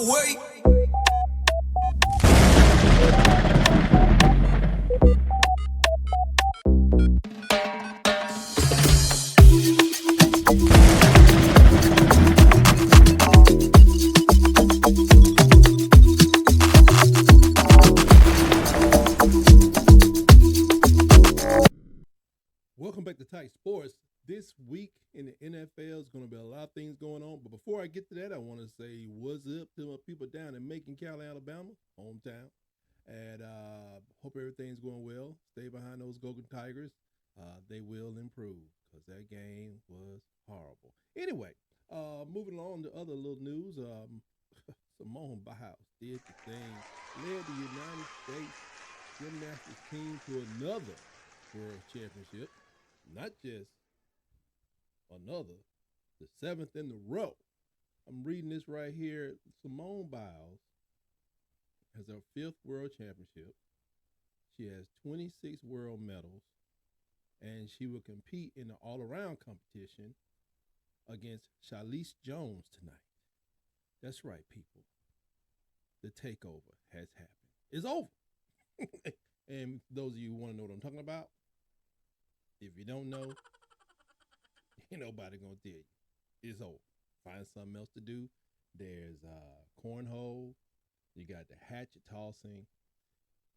away. Welcome back to Tight Sports. This week in the NFL is going to be a lot of things going on. But before I get to that, I want to say what's up to my people down in Macon County, Alabama, hometown. And hope everything's going well. Stay behind those Golden Tigers. They will improve because that game was horrible. Anyway, moving along to other little news. Simone Biles did the thing, led the United States gymnastics team to another world championship. Not just another, the seventh in the row. I'm reading this right here. Simone Biles has her fifth world championship. She has 26 world medals, and she will compete in the all-around competition against Charlize Jones tonight. That's right, people. The takeover has happened. It's over. And those of you who want to know what I'm talking about, if you don't know, ain't nobody gonna tell you. It's over. Find something else to do. There's cornhole. You got the hatchet tossing.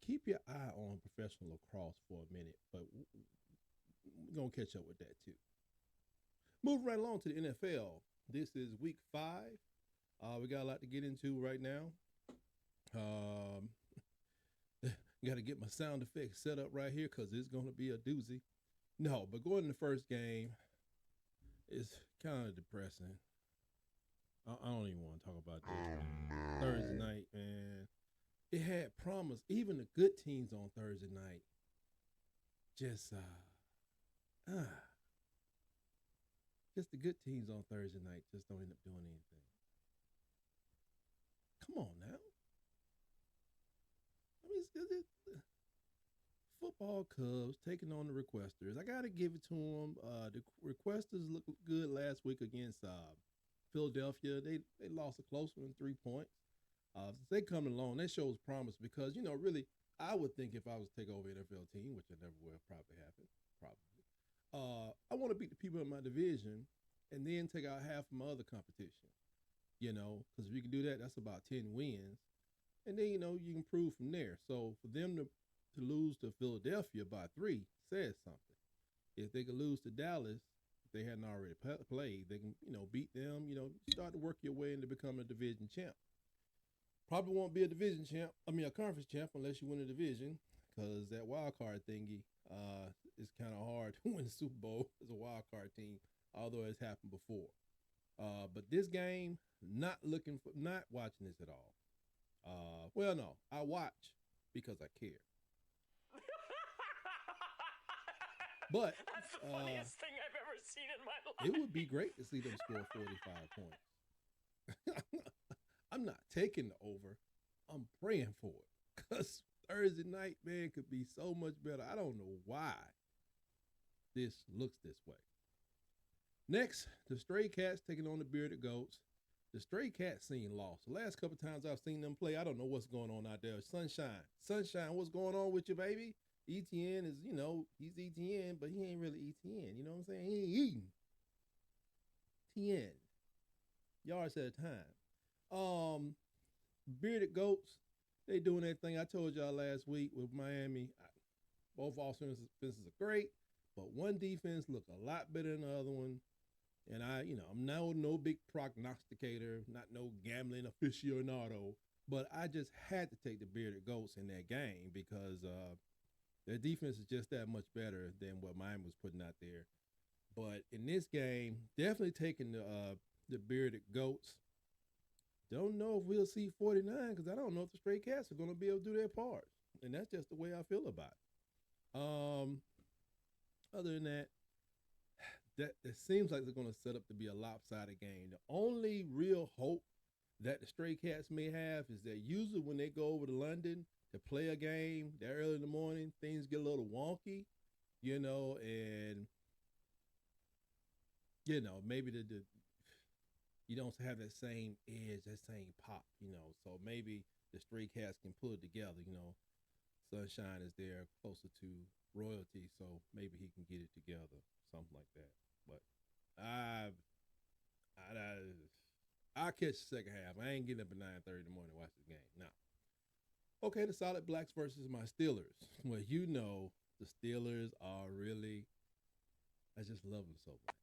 Keep your eye on professional lacrosse for a minute, but we're gonna catch up with that too. Moving right along to the NFL. This is week 5. We got a lot to get into right now. Got to get my sound effects set up right here because it's gonna be a doozy. No, but going to the first game is kind of depressing. I don't even want to talk about this. Man. Thursday night, man. It had promise. Even the good teams on Thursday night just the good teams on Thursday night just don't end up doing anything. Come on now. I mean, football Cubs taking on the Requesters. I got to give it to them. The Requesters looked good last week against Philadelphia. They lost a close one, 3 points. They coming along. That shows promise because, really, I would think if I was to take over an NFL team, which I never will probably happen, I want to beat the people in my division and then take out half of my other competition, because if you can do that, that's about 10 wins. And then, you can improve from there. So for them to lose to Philadelphia by 3 says something. If they could lose to Dallas, if they hadn't already played, they can, beat them, start to work your way into becoming a division champ. Probably won't be a conference champ unless you win a division because that wild card thingy is kind of hard to win the Super Bowl as a wild card team, although it's happened before. But this game, not watching this at all. Well, no, I watch because I care. But that's the funniest thing I've ever seen in my life. It would be great to see them score 45 points. I'm not taking the over. I'm praying for it because Thursday night, man, could be so much better. I don't know why this looks this way. Next, the Stray Cats taking on the Bearded Goats. The Stray Cats seem lost. The last couple times I've seen them play, I don't know what's going on out there. Sunshine, what's going on with you, baby? ETN is, he's ETN, but he ain't really ETN. You know what I'm saying? He ain't eating. TN. Yards at a time. Bearded Goats, they doing that thing I told y'all last week with Miami. Both offenses are great, but one defense look a lot better than the other one. And I'm no big prognosticator, not no gambling aficionado, but I just had to take the Bearded Goats in that game because their defense is just that much better than what Miami was putting out there. But in this game, definitely taking the Bearded Goats. Don't know if we'll see 49 because I don't know if the Stray Cats are going to be able to do their part. And that's just the way I feel about it. Other than that, it seems like they're going to set up to be a lopsided game. The only real hope that the Stray Cats may have is that usually when they go over to London to play a game that early in the morning, things get a little wonky, and maybe you don't have that same edge, that same pop, you know. So maybe the Stray Cats can pull it together, you know. Sunshine is there closer to royalty, so maybe he can get it together, something like that. But I, I'll catch the second half. I ain't getting up at 9:30 in the morning to watch this game. No. Okay, the Solid Blacks versus my Steelers. Well, you know the Steelers are really, I just love them so much.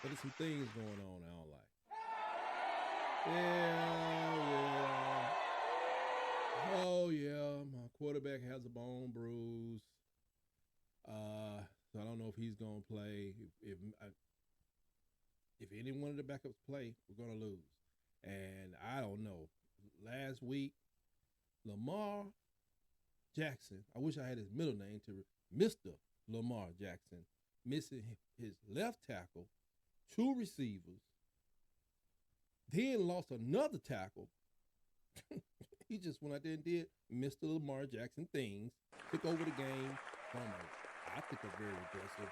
But there's some things going on I don't like. Yeah. Oh yeah, my quarterback has a bone bruise. So I don't know if he's gonna play. If any one of the backups play, we're gonna lose. And I don't know. Last week, Lamar Jackson. I wish I had his middle name to Mr. Lamar Jackson, missing his left tackle, 2 receivers, then lost another tackle. He just went out there and did Mr. Lamar Jackson things, took over the game from I think a very aggressive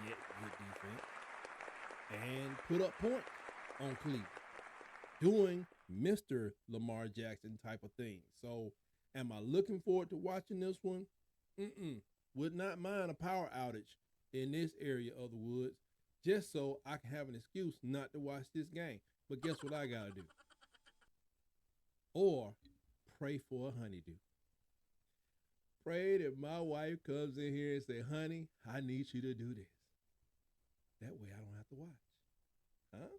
yet good defense, and put up points on Cleveland, doing Mr. Lamar Jackson type of things. So am I looking forward to watching this one? Would not mind a power outage in this area of the woods just so I can have an excuse not to watch this game. But guess what I got to do? Or pray for a honeydew. Pray that my wife comes in here and say, honey, I need you to do this. That way I don't have to watch. Huh?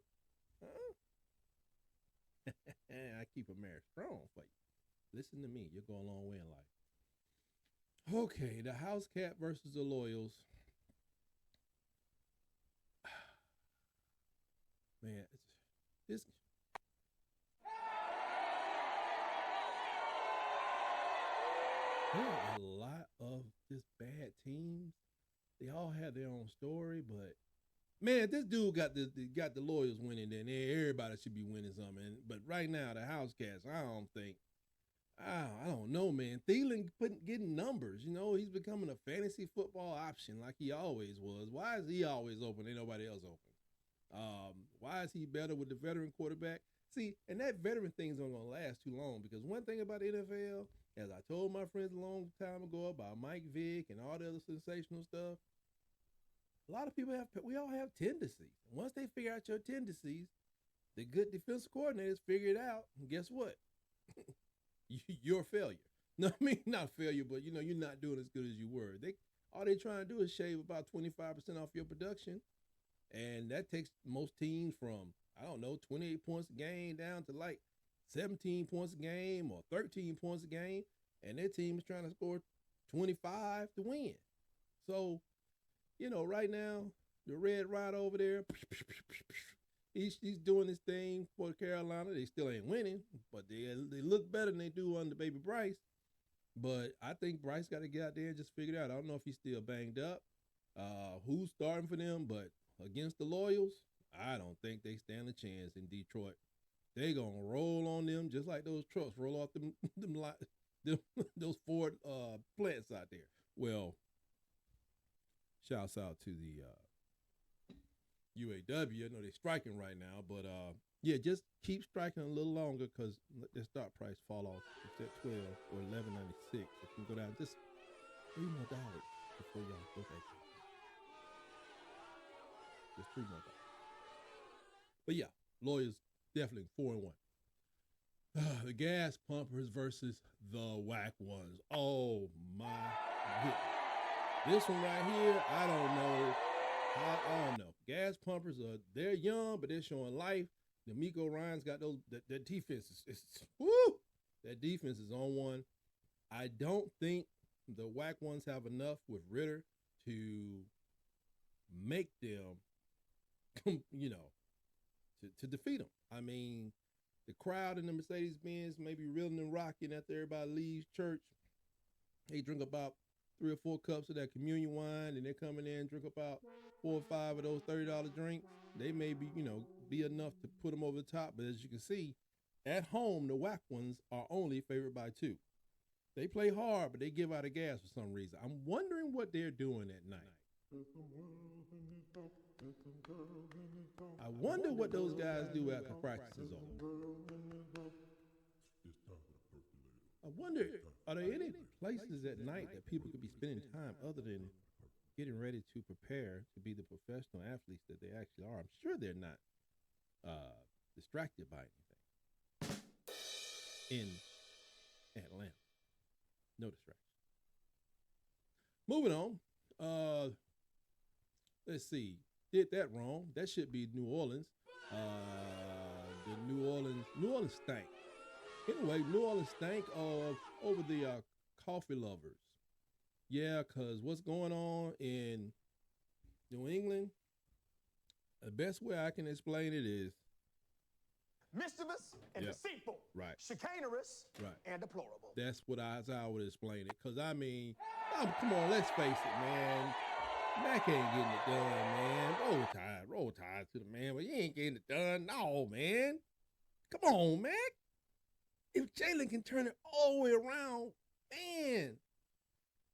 I keep a marriage strong for you. Listen to me. You'll go a long way in life. Okay, the House Cat versus the Loyals. Man, this. There are a lot of just bad teams. They all have their own story, but man, this dude got the Loyals winning, then everybody should be winning something. But right now, the House Cats, I don't know, man. Thielen getting numbers. You know, he's becoming a fantasy football option like he always was. Why is he always open? Ain't nobody else open. Why is he better with the veteran quarterback? See, and that veteran thing's not gonna last too long because one thing about the NFL, as I told my friends a long time ago about Mike Vick and all the other sensational stuff, a lot of people we all have tendencies. Once they figure out your tendencies, the good defensive coordinators figure it out. And guess what? You're a failure. No, I mean not failure, but you know you're not doing as good as you were. All they trying to do is shave about 25% off your production, and that takes most teams from 28 points a game down to like 17 points a game or 13 points a game, and their team is trying to score 25 to win. So, you know, right now the Red Rider over there, he's doing this thing for Carolina. They still ain't winning, but they look better than they do under Baby Bryce. But I think Bryce got to get out there and just figure it out. I don't know if he's still banged up, who's starting for them, but against the Loyals, I don't think they stand a chance in Detroit. They gonna roll on them just like those trucks roll off them those Ford plants out there. Well, shouts out to the UAW. I know they're striking right now, but yeah, just keep striking a little longer because let their start price fall off. It's at 12 or 11.96. If you go down just $3 more before y'all go back. Just $3 more. But yeah, Lawyers definitely 4-1. The Gas Pumpers versus the Whack Ones. Oh my goodness. This one right here, I don't know. I don't know. Gas Pumpers they're young, but they're showing life. D'Amico Ryan's got those. That defense is woo. That defense is on one. I don't think the Whack Ones have enough with Ritter to make them, you know, to defeat them. I mean, the crowd in the Mercedes-Benz may be reeling and rocking after everybody leaves church. They drink about 3 or 4 cups of that communion wine, and they're coming in and drink about 4 or 5 of those $30 drinks. They may be, you know, be enough to put them over the top. But as you can see, at home, the Whack Ones are only favored by 2. They play hard, but they give out a gas for some reason. I'm wondering what they're doing at night. I wonder what those guys do after practice is over. I wonder, are there any places at night that people could be spending time other than getting ready to prepare to be the professional athletes that they actually are? I'm sure they're not distracted by anything in Atlanta. No distraction. Moving on. Let's see. Did that wrong. That should be New Orleans. The New Orleans stank. Anyway, New Orleans stank over the coffee lovers. Yeah, because what's going on in New England, the best way I can explain it is mischievous and deceitful, right, chicanerous, right, and deplorable. That's what I would explain it. Because, I mean, come on, let's face it, man. Mac ain't getting it done, man. Roll tide to the man, but he ain't getting it done. No, man. Come on, Mac. If Jalen can turn it all the way around, man,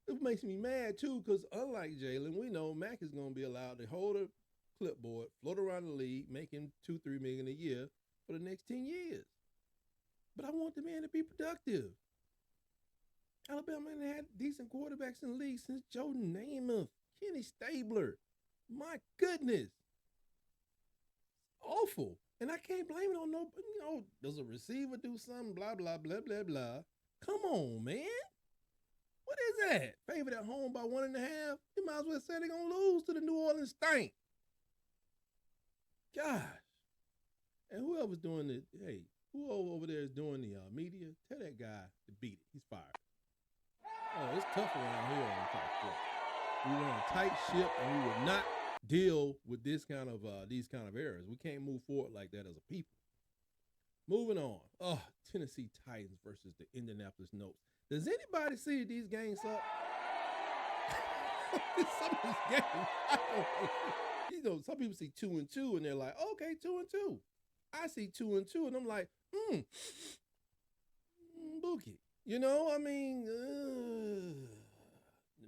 it makes me mad, too, because unlike Jalen, we know Mac is going to be allowed to hold a clipboard, float around the league, making $2-3 million a year for the next 10 years. But I want the man to be productive. Alabama ain't had decent quarterbacks in the league since Jordan Namath, Kenny Stabler. My goodness. Awful. And I can't blame it on nobody. Does a receiver do something? Blah, blah, blah, blah, blah. Come on, man. What is that? Favored at home by 1.5? You might as well say they're going to lose to the New Orleans stank. Gosh. And whoever's doing it, whoever over there is doing the media, tell that guy to beat it. He's fired. Oh, it's tough around here on the top floor. We run a tight ship, and we would not deal with these kind of errors. We can't move forward like that as a people. Moving on. Tennessee Titans versus the Indianapolis Colts. Does anybody see these games up? Some of these games, I don't know. Some people see 2-2, and they're like, okay, 2-2. I see 2-2, and I'm like, Bookie. I mean, the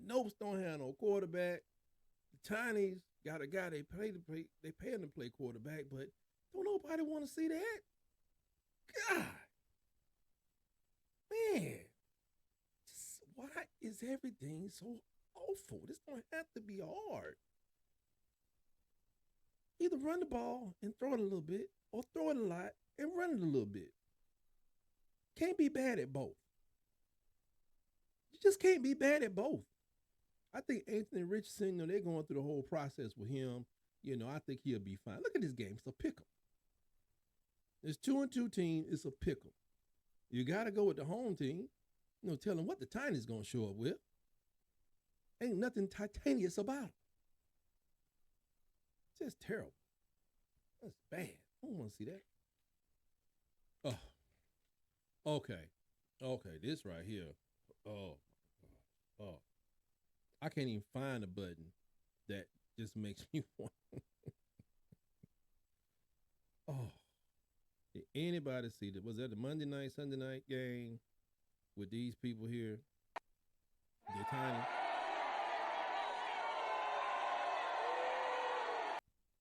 Notes don't have no quarterback. The Tiny's got a guy they pay him to play quarterback, but don't nobody want to see that. God, man, why is everything so awful? This don't have to be hard. Either run the ball and throw it a little bit, or throw it a lot and run it a little bit. Can't be bad at both. You just can't be bad at both. I think Anthony Richardson, they're going through the whole process with him. I think he'll be fine. Look at this game. It's a pick 'em. It's 2-2 team. It's a pick 'em. You got to go with the home team. Tell them what the Tiny's going to show up with. Ain't nothing titanious about it. Just terrible. That's bad. I don't want to see that. Oh, okay. This right here. Oh. I can't even find a button that just makes me want. Did anybody see that? Was that the Monday night, Sunday night game with these people here? The Tiny.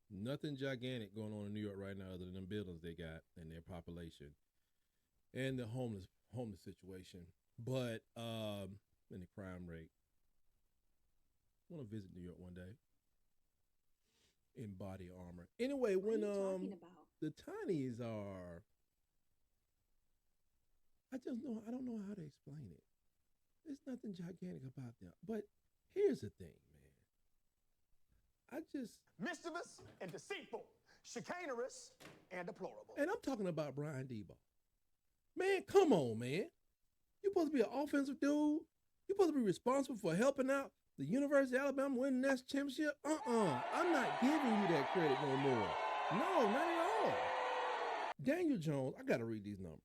Nothing gigantic going on in New York right now other than them buildings they got and their population and the homeless situation. But and the crime rate. I want to visit New York one day in body armor. Anyway, when the Tiny's are, I don't know how to explain it. There's nothing gigantic about them. But here's the thing, man. Mischievous and deceitful, chicanerous, and deplorable. And I'm talking about Brian Debo. Man, come on, man. You're supposed to be an offensive dude. You're supposed to be responsible for helping out the University of Alabama win the national championship. I'm not giving you that credit no more. No, not at all. Daniel Jones, I got to read these numbers.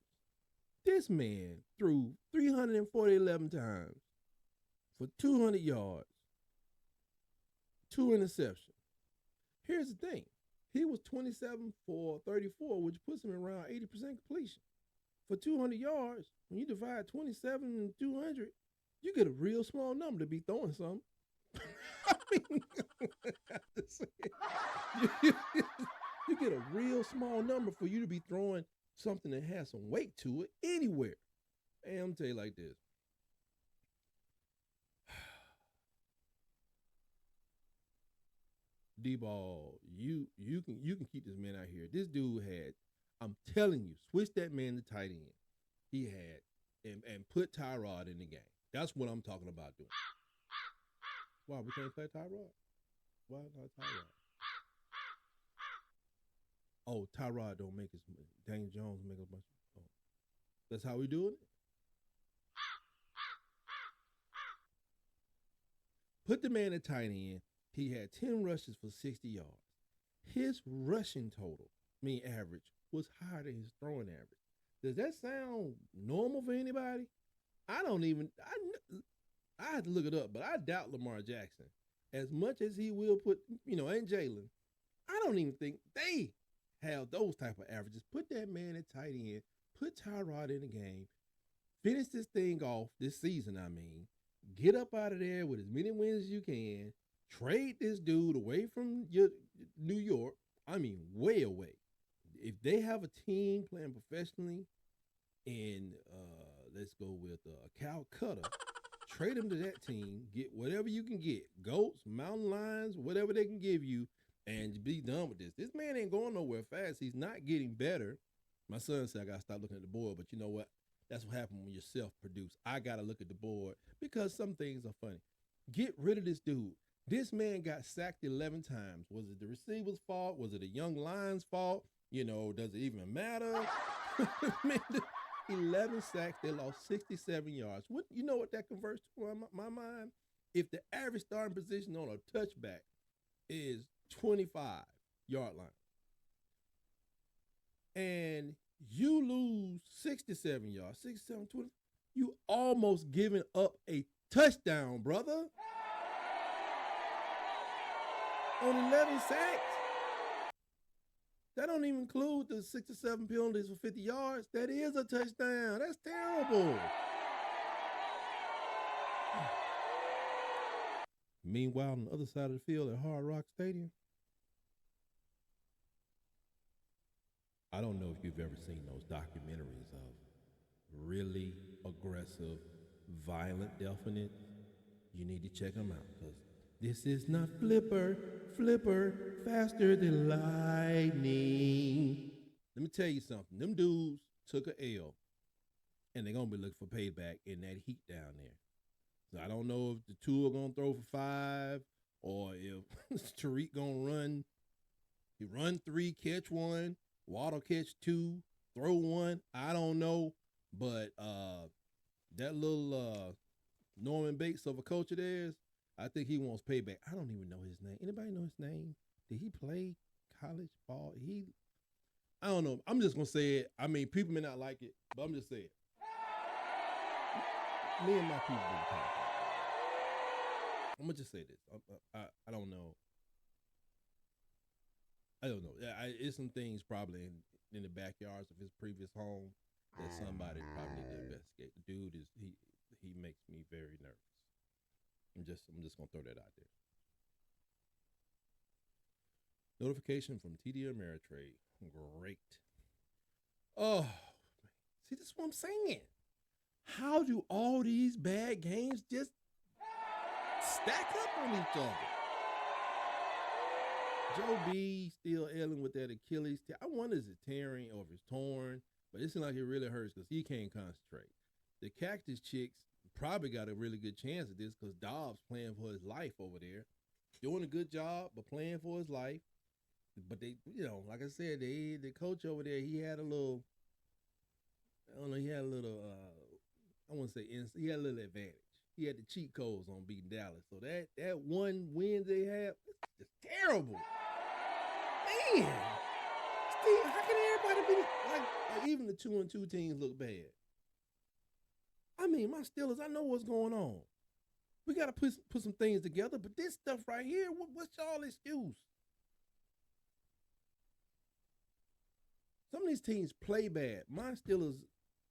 This man threw 311 times for 200 yards, 2 interceptions. Here's the thing. He was 27 for 34, which puts him around 80% completion. For 200 yards, when you divide 27 and 200, you get a real small number to be throwing something. mean, you, you get a real small number for you to be throwing something that has some weight to it anywhere. And I'm gonna tell you like this. D-ball, you can keep this man out here. This dude had, I'm telling you, switch that man to tight end. He had and put Tyrod in the game. That's what I'm talking about doing. Why we can't play Tyrod? Why not Tyrod? Oh, Tyrod don't make as Daniel Jones make a bunch. Oh, that's how we doing it. Put the man at tight end. He had 10 rushes for 60 yards. His rushing total, average, was higher than his throwing average. Does that sound normal for anybody? I had to look it up, but I doubt Lamar Jackson. As much as he will put, and Jalen, I don't even think they have those type of averages. Put that man at tight end. Put Tyrod in the game. Finish this thing off this season, Get up out of there with as many wins as you can. Trade this dude away from New York. Way away. If they have a team playing professionally and let's go with Calcutta, trade him to that team, get whatever you can get, goats, mountain lions, whatever they can give you, and be done with this. This man ain't going nowhere fast. He's not getting better. My son said I got to stop looking at the board, but you know what? That's what happens when you're self-produced. I got to look at the board because some things are funny. Get rid of this dude. This man got sacked 11 times. Was it the receiver's fault? Was it a young lion's fault? Does it even matter? Man, 11 sacks. They lost 67 yards. What that converts to in my mind? If the average starting position on a touchback is 25-yard line, and you lose 67 yards, 67, 20, you almost giving up a touchdown, brother. On 11 sacks. That don't even include the 6 or 7 penalties for 50 yards. That is a touchdown. That's terrible. Meanwhile, on the other side of the field at Hard Rock Stadium, I don't know if you've ever seen those documentaries of really aggressive, violent deafness. You need to check them out because this is not Flipper, faster than lightning. Let me tell you something. Them dudes took a L, and they're going to be looking for payback in that heat down there. So I don't know if the two are going to throw for 5 or if Tariq going to run. He run 3, catch 1, Waddle catch 2, throw 1. I don't know, but that little Norman Bates of a coach of theirs, I think he wants payback. I don't even know his name. Anybody know his name? Did he play college ball? I don't know. I'm just going to say it. People may not like it, but I'm just saying it. Me and my people do college ball. I'm going to just say this. I don't know. It's some things probably in the backyards of his previous home that somebody probably need to investigate. The dude he makes me very nervous. I'm just gonna throw that out there. Notification from TD Ameritrade. Great. Oh, see, this is what I'm saying. How do all these bad games just stack up on each other? Joe B still ailing with that Achilles. I wonder is it tearing or if it's torn, but it seems like it really hurts because he can't concentrate. The Cactus Chicks probably got a really good chance at this because Dobbs playing for his life over there, doing a good job, but playing for his life. But they, like I said, the coach over there, he had a little, I don't know, he had a little advantage. He had the cheat codes on beating Dallas. So that one win they had, it's terrible. Man, Steve, how can everybody be like even the 2-2 teams look bad? My Steelers, I know what's going on. We got to put some things together, but this stuff right here, what's y'all excuse? Some of these teams play bad. My Steelers,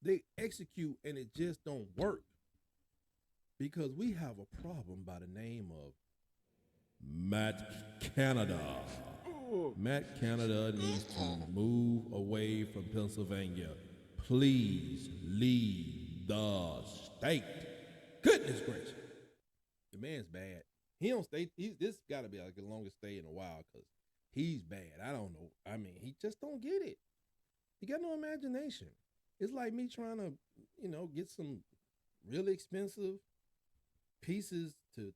they execute and it just don't work because we have a problem by the name of Matt Canada. Matt Canada needs to move away from Pennsylvania. Please leave the state. Goodness gracious. The man's bad. He don't stay. This got to be like the longest stay in a while because he's bad. I don't know. I mean, he just don't get it. He got no imagination. It's like me trying to, get some really expensive pieces to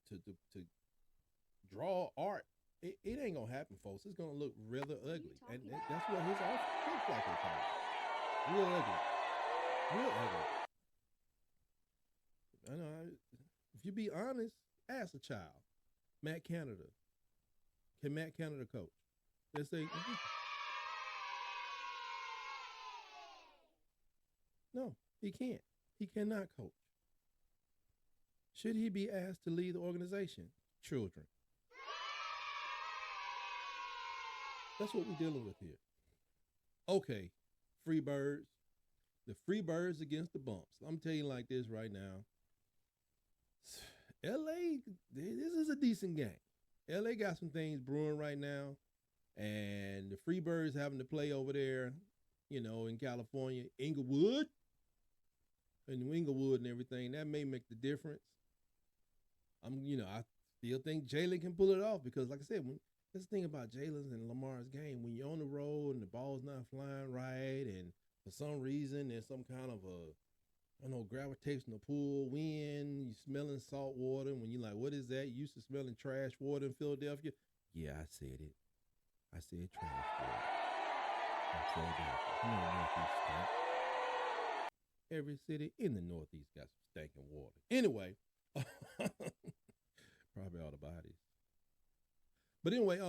draw art. It ain't gonna happen, folks. It's gonna look rather ugly, and that's what his office looks like at times. Real ugly. Real ugly. I know. If you be honest, ask a child. Matt Canada. Can Matt Canada coach? They say no, he can't. He cannot coach. Should he be asked to lead the organization? Children. That's what we're dealing with here. Okay, free birds. The free birds against the bumps. I'm telling you like this right now. LA, this is a decent game. LA got some things brewing right now. And the free birds having to play over there, in California, Inglewood, and Inglewood and everything, that may make the difference. I still think Jalen can pull it off because, like I said, this thing about Jalen's and Lamar's game, when you're on the road and the ball's not flying right, and for some reason there's some kind of gravitational pull, wind, you smelling salt water, and when you're like, what is that? You used to smelling trash water in Philadelphia? Yeah, I said it. I said trash water in Philadelphia. Northeast state. Every city in the Northeast got some stinking water. Anyway, probably all the bodies. But anyway,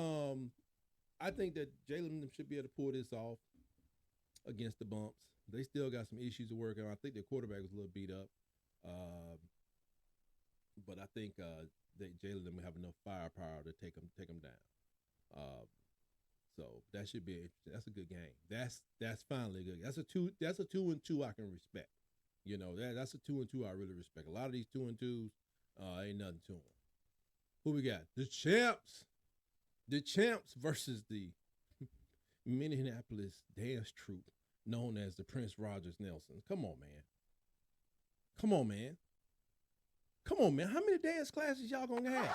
I think that Jalen should be able to pull this off against the bumps. They still got some issues to work on. I think their quarterback was a little beat up. But I think that Jalen will have enough firepower to take them down. So that should be interesting. That's a good game. That's finally good. That's a 2-2 I can respect. That's a 2-2 I really respect. A lot of these 2-2s ain't nothing to them. Who we got? The champs. The champs versus the Minneapolis dance troupe known as the Prince Rogers Nelson. Come on, man. Come on, man. Come on, man. How many dance classes y'all gonna have?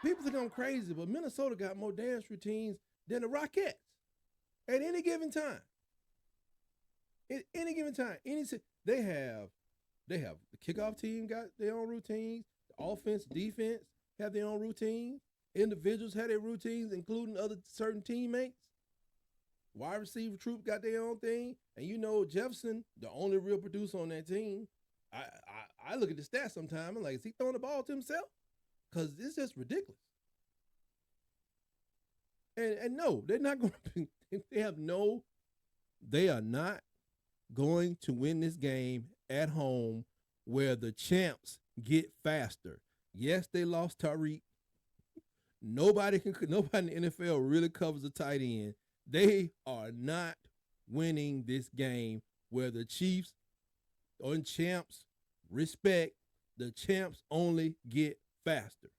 People think I'm crazy, but Minnesota got more dance routines than the Rockettes at any given time. At any given time, they have the kickoff team got their own routines. The offense, defense have their own routines. Individuals have their routines, including other certain teammates. Wide receiver troop got their own thing, and Jefferson, the only real producer on that team. I look at the stats sometimes. I'm like, is he throwing the ball to himself? Because it's just ridiculous. And no, they're not going to. They are not going to win this game at home where the champs get faster. Yes, they lost Tyreek. Nobody in the NFL really covers a tight end. They are not winning this game where the Chiefs or champs respect. The champs only get faster.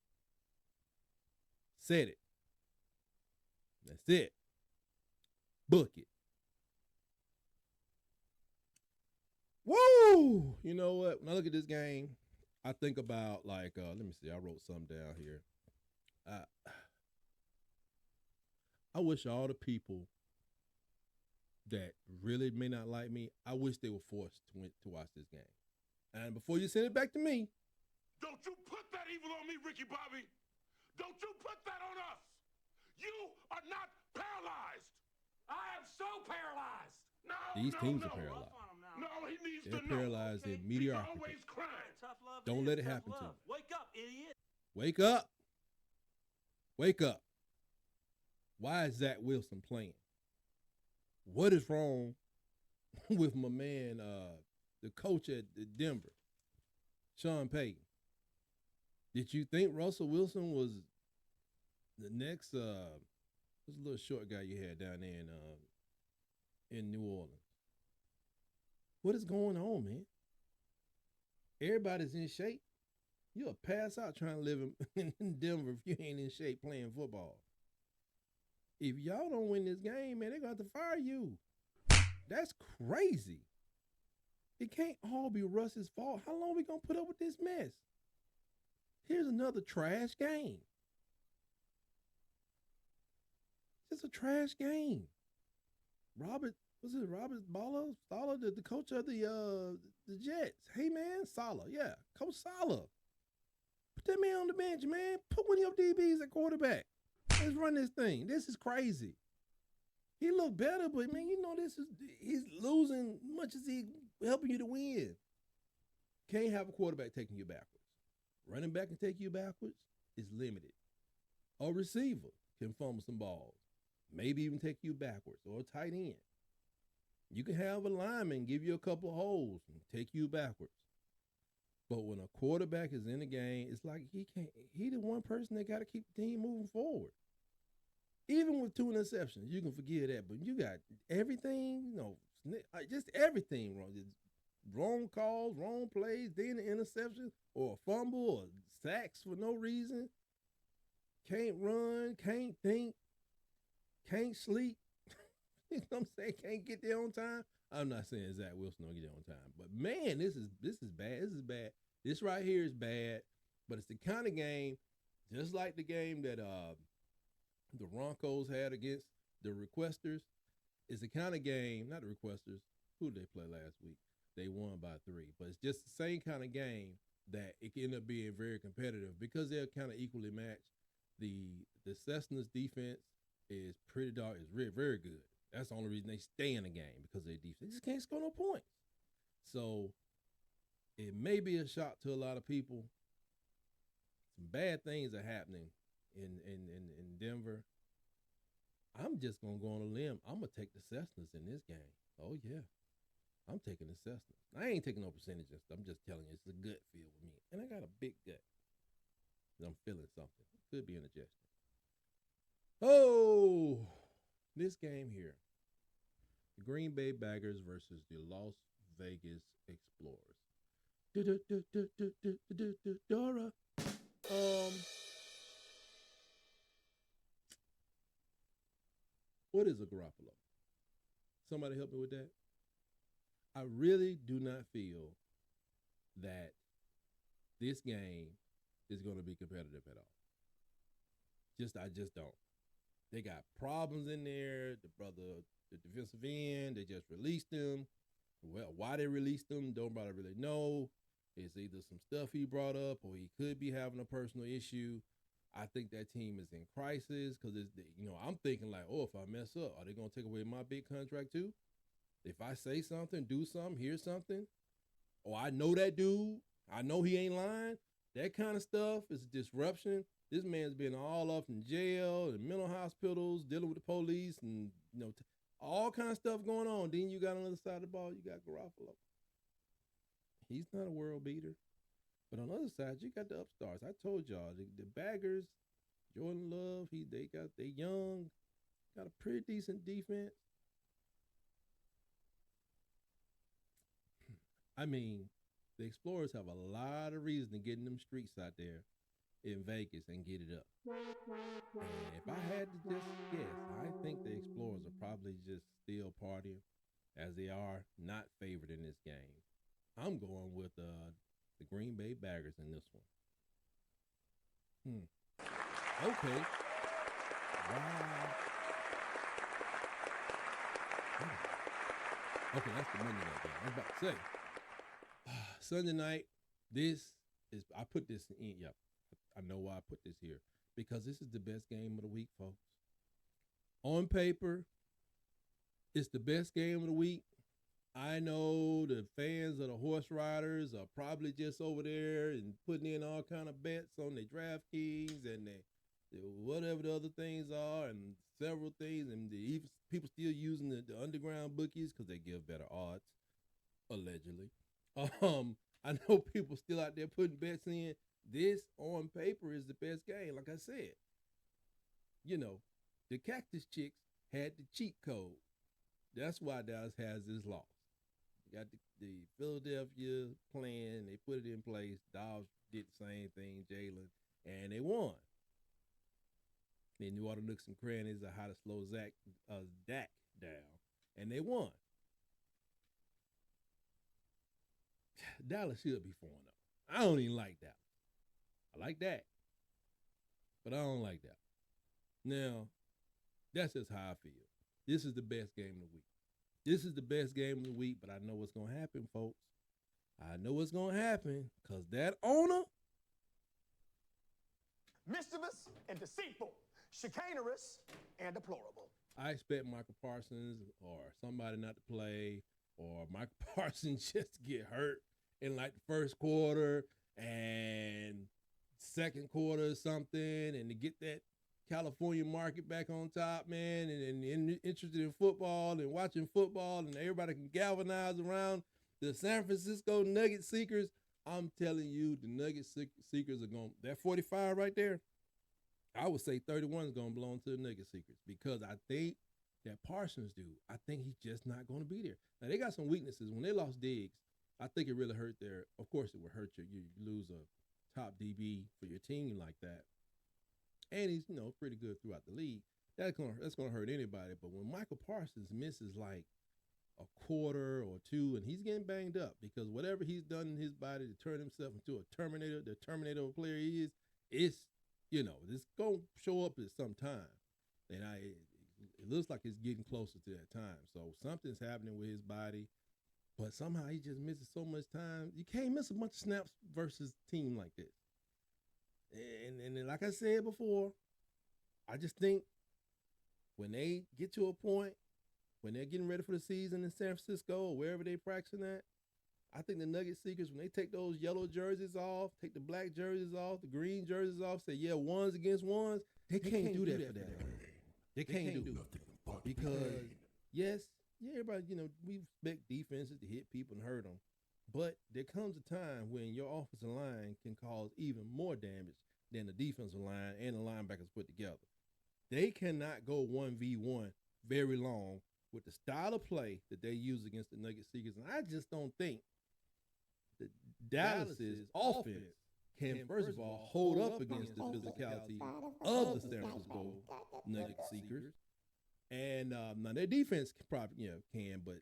Said it. That's it. Book it. Woo! You know what? When I look at this game, I think about let me see. I wrote something down here. I wish all the people that really may not like me, I wish they were forced to watch this game. And before you send it back to me, don't you put that evil on me, Ricky Bobby. Don't you put that on us. You are not paralyzed. I am so paralyzed. No, these teams are no. paralyzed. No, he needs They're to know. paralyzed in He's mediocrity. always crying. Tough love. Don't it let is, it tough happen to love. you. Wake up, idiot. Wake up. Wake up. Why is Zach Wilson playing? What is wrong with my man, the coach at Denver, Sean Payton? Did you think Russell Wilson was the next, what's the little short guy you had down there in New Orleans? What is going on, man? Everybody's in shape. You'll pass out trying to live in Denver if you ain't in shape playing football. If y'all don't win this game, man, they're going to have to fire you. That's crazy. It can't all be Russ's fault. How long we going to put up with this mess? Here's another trash game. Just a trash game. Robert Saleh, the coach of the Jets. Hey, man, Saleh. Yeah, Coach Saleh. Put that man on the bench, man. Put one of your DBs at quarterback. Let's run this thing. This is crazy. He looked better, but, man, you know he's losing much as he helping you to win. Can't have a quarterback taking you backwards. Running back and take you backwards is limited. A receiver can fumble some balls. Maybe even take you backwards, or a tight end. You can have a lineman give you a couple of holes and take you backwards. But when a quarterback is in the game, it's like he the one person that got to keep the team moving forward. Even with 2 interceptions, you can forgive that. But you got everything, just everything wrong. Just wrong calls, wrong plays, then an interception, or a fumble, or sacks for no reason. Can't run, can't think, can't sleep. You know what I'm saying? Can't get there on time. I'm not saying Zach Wilson don't get there on time. But, man, this is bad. This is bad. This right here is bad. But it's the kind of game, just like the game that the Broncos had against the Requesters. It's the kind of game, not the Requesters. Who did they play last week? They won by 3. But it's just the same kind of game that it can end up being very competitive because they're kind of equally matched. The Cessna's defense is pretty dark. It's very, very good. That's the only reason they stay in the game, because of their defense. They just can't score no points. So it may be a shock to a lot of people. Some bad things are happening in Denver. I'm just going to go on a limb. I'm going to take the Cessnas in this game. Oh, yeah. I'm taking the Cessnas. I ain't taking no percentages. I'm just telling you, it's a gut feel with me. And I got a big gut. I'm feeling something. Could be indigestion. Oh, this game here. The Green Bay Baggers versus the Las Vegas Explorers. Dora. What is a Garoppolo? Somebody help me with that? I really do not feel that this game is going to be competitive at all. I just don't. They got problems in there. The defensive end, they just released him. Well, why they released him, nobody really know. It's either some stuff he brought up, or he could be having a personal issue. I think that team is in crisis because I'm thinking like, oh, if I mess up, are they gonna take away my big contract too? If I say something, do something, hear something, or I know that dude, I know he ain't lying. That kind of stuff is a disruption. This man's been all up in jail and mental hospitals, dealing with the police, and all kind of stuff going on. Then you got on the other side of the ball, you got Garoppolo. He's not a world beater. But on the other side, you got the upstarts. I told y'all, the Baggers, Jordan Love, they young, got a pretty decent defense. I mean, the Explorers have a lot of reason to get in them streets out there in Vegas and get it up. And if I had to just guess, I think the Explorers are probably just still partying, as they are not favored in this game. I'm going with the Green Bay Baggers in this one. Okay. Wow. Okay, that's the Monday night game. I was about to say. Sunday night, I put this in. Yep. I know why I put this here. Because this is the best game of the week, folks. On paper, it's the best game of the week. I know the fans of the horse riders are probably just over there and putting in all kind of bets on their DraftKings and whatever the other things are, and several things, and people still using the underground bookies because they give better odds, allegedly. I know people still out there putting bets in. This on paper is the best game. Like I said, the Cactus Chicks had the cheat code. That's why Dallas has this loss. You got the Philadelphia plan. They put it in place. Dobbs did the same thing, Jalen, and they won. They knew all the nooks and crannies of how to slow Dak down, and they won. Dallas should be 4-0. I don't even like Dallas. I like Dak, but I don't like Dallas. Now, that's just how I feel. This is the best game of the week. This is the best game of the week, but I know what's going to happen, folks. I know what's going to happen because that owner, Mischievous and deceitful, chicanerous and deplorable. I expect Michael Parsons or somebody not to play, or Michael Parsons just to get hurt in like the first quarter and second quarter or something, and to get that California market back on top, man, and interested in football and watching football, and everybody can galvanize around the San Francisco Nugget Seekers. I'm telling you, the Nugget Seekers are going, that 45 right there, I would say 31 is going to belong to the Nugget Seekers, because I think that Parsons I think he's just not going to be there. Now, they got some weaknesses. When they lost Diggs, I think it really hurt of course it would hurt you. You lose a top DB for your team like that. And he's, pretty good throughout the league. That's gonna hurt anybody. But when Michael Parsons misses like a quarter or two, and he's getting banged up because whatever he's done in his body to turn himself into a Terminator, the Terminator player he is, it's gonna show up at some time. And it looks like it's getting closer to that time. So something's happening with his body, but somehow he just misses so much time. You can't miss a bunch of snaps versus a team like this. And like I said before, I just think when they get to a point, when they're getting ready for the season in San Francisco or wherever they practicing at, I think the Nugget Seekers, when they take those yellow jerseys off, take the black jerseys off, the green jerseys off, say, yeah, ones against ones, they can't do that for that. They can't do it. Because, yes, everybody, we expect defenses to hit people and hurt them. But there comes a time when your offensive line can cause even more damage than the defensive line and the linebackers put together. They cannot go 1v1 very long with the style of play that they use against the Nugget Seekers. And I just don't think that Dallas's offense can, first of all, hold up against the physicality of the San Francisco Nugget Seekers. And now their defense probably can, but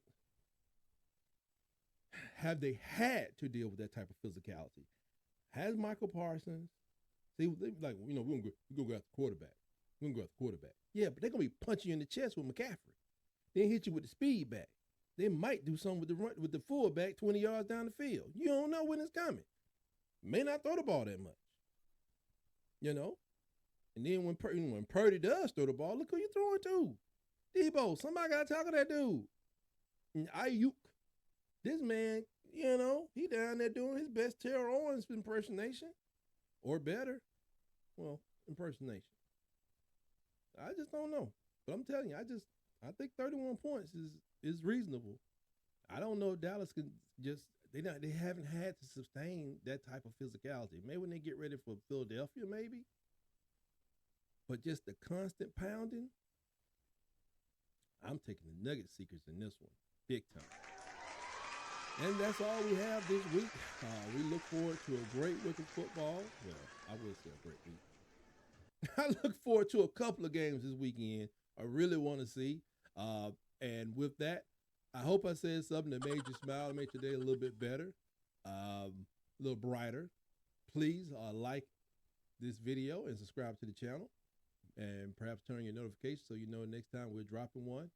have they had to deal with that type of physicality? Has Michael Parsons, we're going to go after quarterback. We're going to go after quarterback. Yeah, but they're going to be punching you in the chest with McCaffrey. Then hit you with the speed back. They might do something with the fullback 20 yards down the field. You don't know when it's coming. May not throw the ball that much. And then when Purdy does throw the ball, look who you throwing to. Debo, somebody got to tackle that dude. And Ayuk, this man, he down there doing his best Terrell Owens impersonation. Or better. Well, impersonation. I just don't know. But I'm telling you, I think 31 points is reasonable. I don't know if Dallas can they haven't had to sustain that type of physicality. Maybe when they get ready for Philadelphia, maybe. But just the constant pounding, I'm taking the Nugget Seekers in this one, big time. And that's all we have this week. We look forward to a great week of football. Well, I would say a great week. I look forward to a couple of games this weekend I really want to see. And with that, I hope I said something that made you smile and made your day a little bit better, a little brighter. Please like this video and subscribe to the channel. And perhaps turn your notifications so you know next time we're dropping one.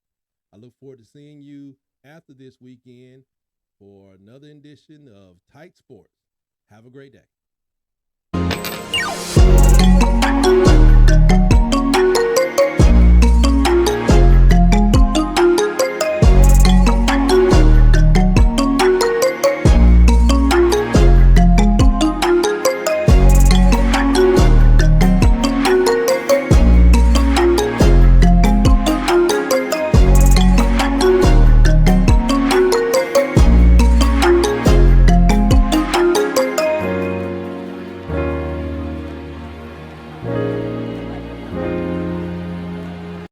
I look forward to seeing you after this weekend for another edition of Tight Sports. Have a great day.